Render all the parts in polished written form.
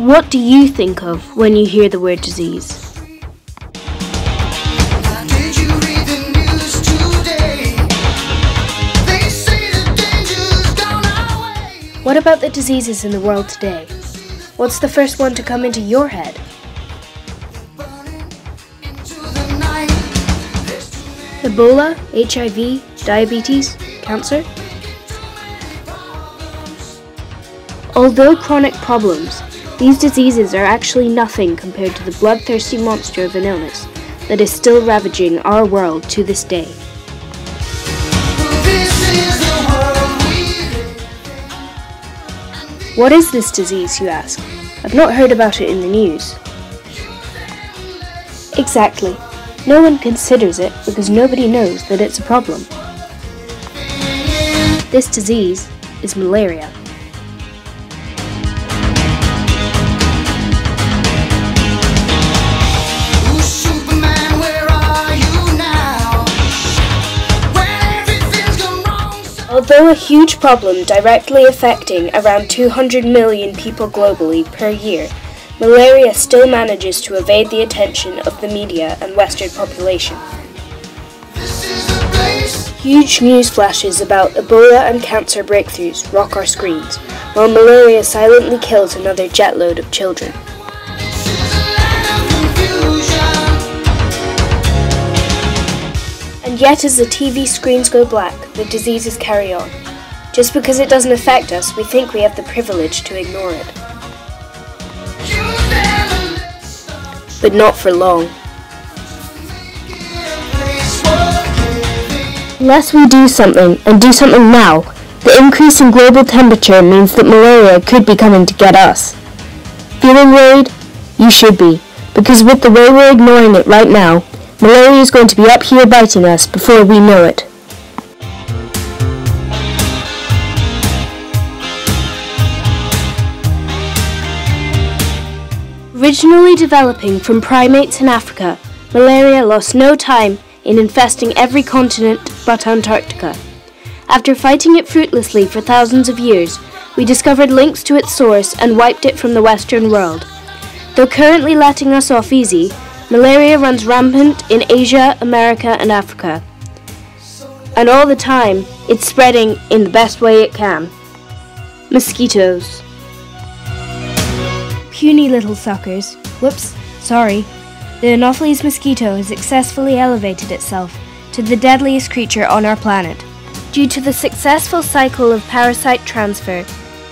What do you think of when you hear the word disease? What about the diseases in the world today? What's the first one to come into your head? Ebola, HIV, diabetes, cancer? Although chronic problems, these diseases are actually nothing compared to the bloodthirsty monster of an illness that is still ravaging our world to this day. What is this disease, you ask? I've not heard about it in the news. Exactly. No one considers it because nobody knows that it's a problem. This disease is malaria. Although a huge problem directly affecting around 200 million people globally per year, malaria still manages to evade the attention of the media and Western population. Huge news flashes about Ebola and cancer breakthroughs rock our screens, while malaria silently kills another jetload of children. And yet as the TV screens go black, the diseases carry on. Just because it doesn't affect us, we think we have the privilege to ignore it. But not for long. Unless we do something, and do something now, the increase in global temperature means that malaria could be coming to get us. Feeling worried? You should be, because with the way we're ignoring it right now, malaria is going to be up here biting us before we know it. Originally developing from primates in Africa, malaria lost no time in infesting every continent but Antarctica. After fighting it fruitlessly for thousands of years, we discovered links to its source and wiped it from the Western world. Though currently letting us off easy, malaria runs rampant in Asia, America, and Africa. And all the time, it's spreading in the best way it can. Mosquitoes. Puny little suckers. Whoops, sorry. The Anopheles mosquito has successfully elevated itself to the deadliest creature on our planet. Due to the successful cycle of parasite transfer,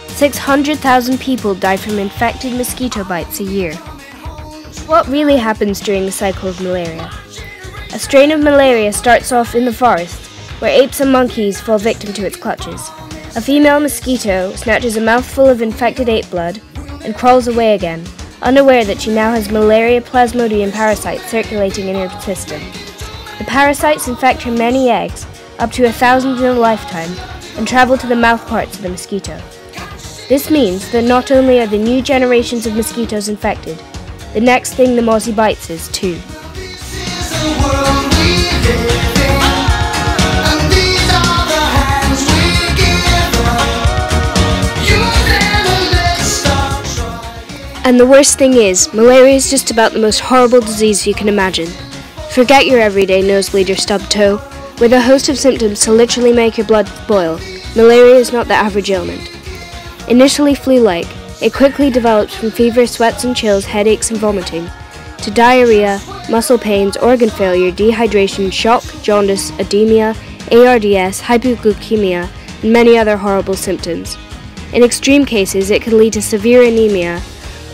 600,000 people die from infected mosquito bites a year. What really happens during the cycle of malaria? A strain of malaria starts off in the forest, where apes and monkeys fall victim to its clutches. A female mosquito snatches a mouthful of infected ape blood and crawls away again, unaware that she now has malaria plasmodium parasites circulating in her system. The parasites infect her many eggs, up to 1,000 in a lifetime, and travel to the mouthparts of the mosquito. This means that not only are the new generations of mosquitoes infected, the next thing the mozzie bites is too. And the worst thing is, malaria is just about the most horrible disease you can imagine. Forget your everyday nosebleed or stubbed toe. With a host of symptoms to literally make your blood boil, malaria is not the average ailment. Initially flu-like, it quickly develops from fever, sweats and chills, headaches and vomiting, to diarrhea, muscle pains, organ failure, dehydration, shock, jaundice, edema, ARDS, hypoglycemia, and many other horrible symptoms. In extreme cases, it can lead to severe anemia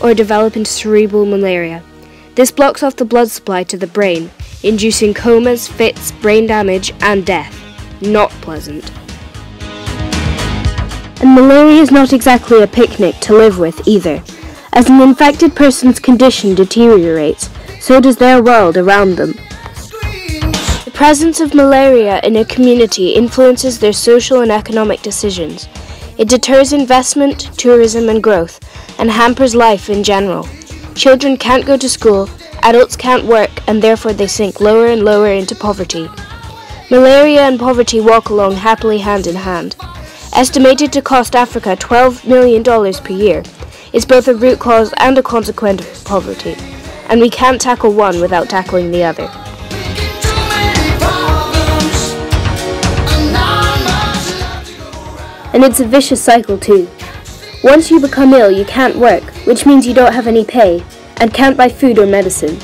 or develop into cerebral malaria. This blocks off the blood supply to the brain, inducing comas, fits, brain damage, and death. Not pleasant. And malaria is not exactly a picnic to live with either. As an infected person's condition deteriorates, so does their world around them. The presence of malaria in a community influences their social and economic decisions. It deters investment, tourism, and growth, and hampers life in general. Children can't go to school, adults can't work, and therefore they sink lower and lower into poverty. Malaria and poverty walk along happily hand in hand. Estimated to cost Africa $12 million per year, is both a root cause and a consequence of poverty, and we can't tackle one without tackling the other. And it's a vicious cycle too. Once you become ill, you can't work, which means you don't have any pay, and can't buy food or medicine.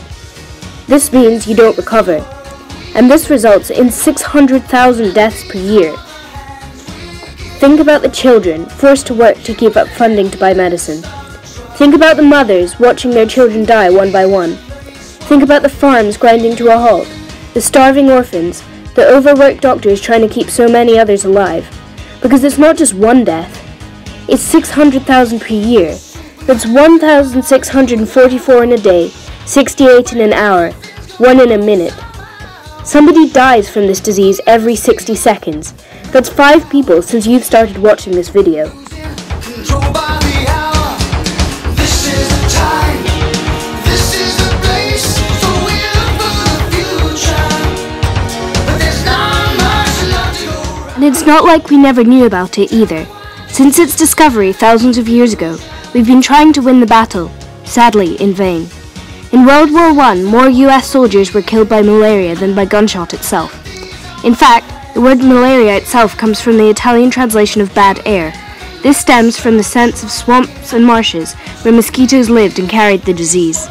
This means you don't recover, and this results in 600,000 deaths per year. Think about the children forced to work to keep up funding to buy medicine. Think about the mothers watching their children die one by one. Think about the farms grinding to a halt, the starving orphans, the overworked doctors trying to keep so many others alive. Because it's not just one death, it's 600,000 per year. That's 1,644 in a day, 68 in an hour, 1 in a minute. Somebody dies from this disease every 60 seconds. That's 5 people since you've started watching this video. And it's not like we never knew about it either. Since its discovery thousands of years ago, we've been trying to win the battle, sadly in vain. In World War I, more US soldiers were killed by malaria than by gunshot itself. In fact, the word malaria itself comes from the Italian translation of bad air. This stems from the scents of swamps and marshes where mosquitoes lived and carried the disease.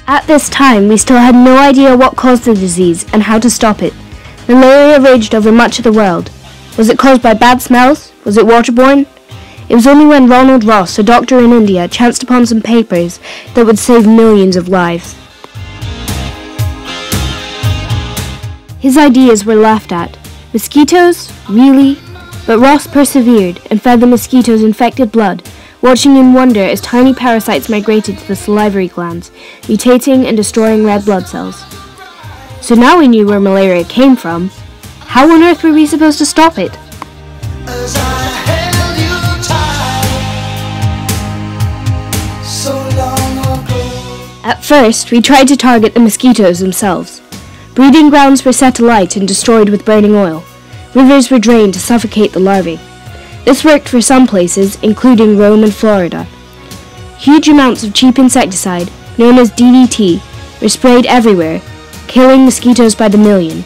At this time, we still had no idea what caused the disease and how to stop it. Malaria raged over much of the world. Was it caused by bad smells? Was it waterborne? It was only when Ronald Ross, a doctor in India, chanced upon some papers that would save millions of lives. His ideas were laughed at. Mosquitoes? Really? But Ross persevered and fed the mosquitoes infected blood, watching in wonder as tiny parasites migrated to the salivary glands, mutating and destroying red blood cells. So now we knew where malaria came from. How on earth were we supposed to stop it? At first, we tried to target the mosquitoes themselves. Breeding grounds were set alight and destroyed with burning oil. Rivers were drained to suffocate the larvae. This worked for some places, including Rome and Florida. Huge amounts of cheap insecticide, known as DDT, were sprayed everywhere, killing mosquitoes by the million.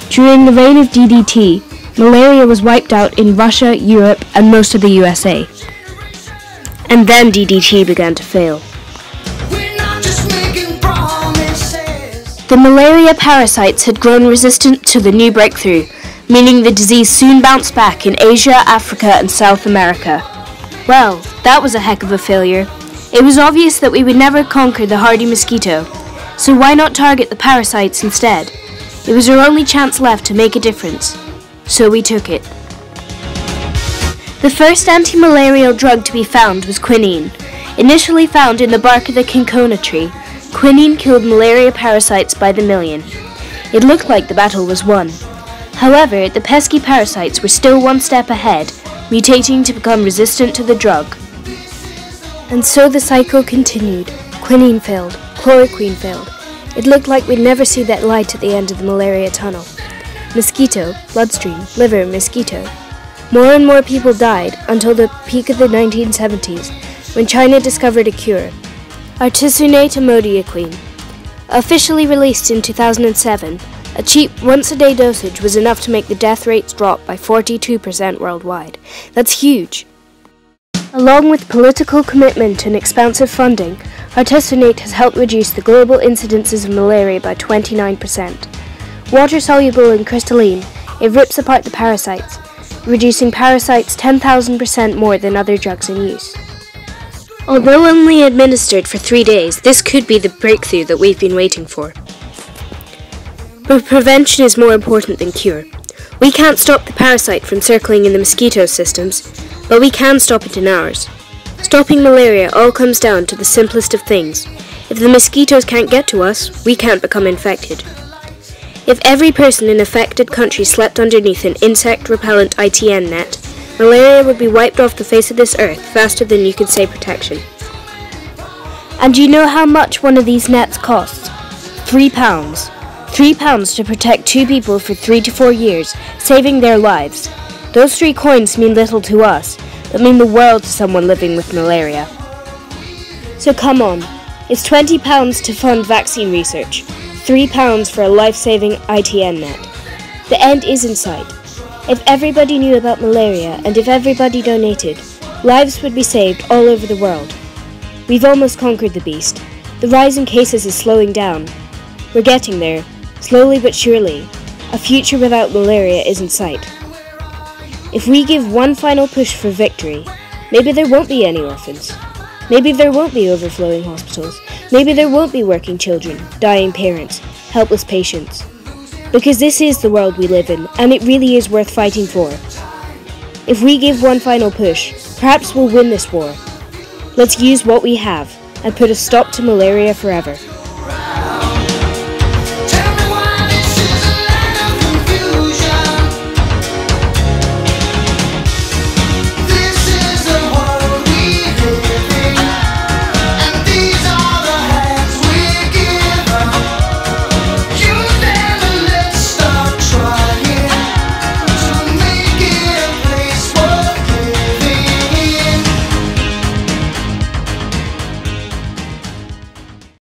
During the reign of DDT, malaria was wiped out in Russia, Europe, and most of the USA. And then DDT began to fail. The malaria parasites had grown resistant to the new breakthrough, meaning the disease soon bounced back in Asia, Africa, and South America. Well, that was a heck of a failure. It was obvious that we would never conquer the hardy mosquito, so why not target the parasites instead? It was our only chance left to make a difference, so we took it. The first anti-malarial drug to be found was quinine. Initially found in the bark of the cinchona tree, quinine killed malaria parasites by the million. It looked like the battle was won. However, the pesky parasites were still one step ahead, mutating to become resistant to the drug. And so the cycle continued. Quinine failed. Chloroquine failed. It looked like we'd never see that light at the end of the malaria tunnel. Mosquito, bloodstream, liver, mosquito. More and more people died until the peak of the 1970s, when China discovered a cure. Iseabail. Officially released in 2007, a cheap once-a-day dosage was enough to make the death rates drop by 42% worldwide. That's huge. Along with political commitment and expansive funding, Iseabail has helped reduce the global incidences of malaria by 29%. Water-soluble and crystalline, it rips apart the parasites, reducing parasites 10,000% more than other drugs in use. Although only administered for 3 days, this could be the breakthrough that we've been waiting for. But prevention is more important than cure. We can't stop the parasite from circling in the mosquito systems, but we can stop it in ours. Stopping malaria all comes down to the simplest of things. If the mosquitoes can't get to us, we can't become infected. If every person in affected country slept underneath an insect-repellent ITN net, malaria would be wiped off the face of this earth faster than you could say protection. And do you know how much one of these nets costs? £3. £3 to protect 2 people for 3 to 4 years, saving their lives. Those 3 coins mean little to us, It'll mean the world to someone living with malaria. So come on, it's £20 to fund vaccine research, £3 for a life-saving ITN net. The end is in sight. If everybody knew about malaria and if everybody donated, lives would be saved all over the world. We've almost conquered the beast. The rise in cases is slowing down. We're getting there, slowly but surely. A future without malaria is in sight. If we give one final push for victory, maybe there won't be any orphans. Maybe there won't be overflowing hospitals. Maybe there won't be working children, dying parents, helpless patients. Because this is the world we live in, and it really is worth fighting for. If we give one final push, perhaps we'll win this war. Let's use what we have and put a stop to malaria forever.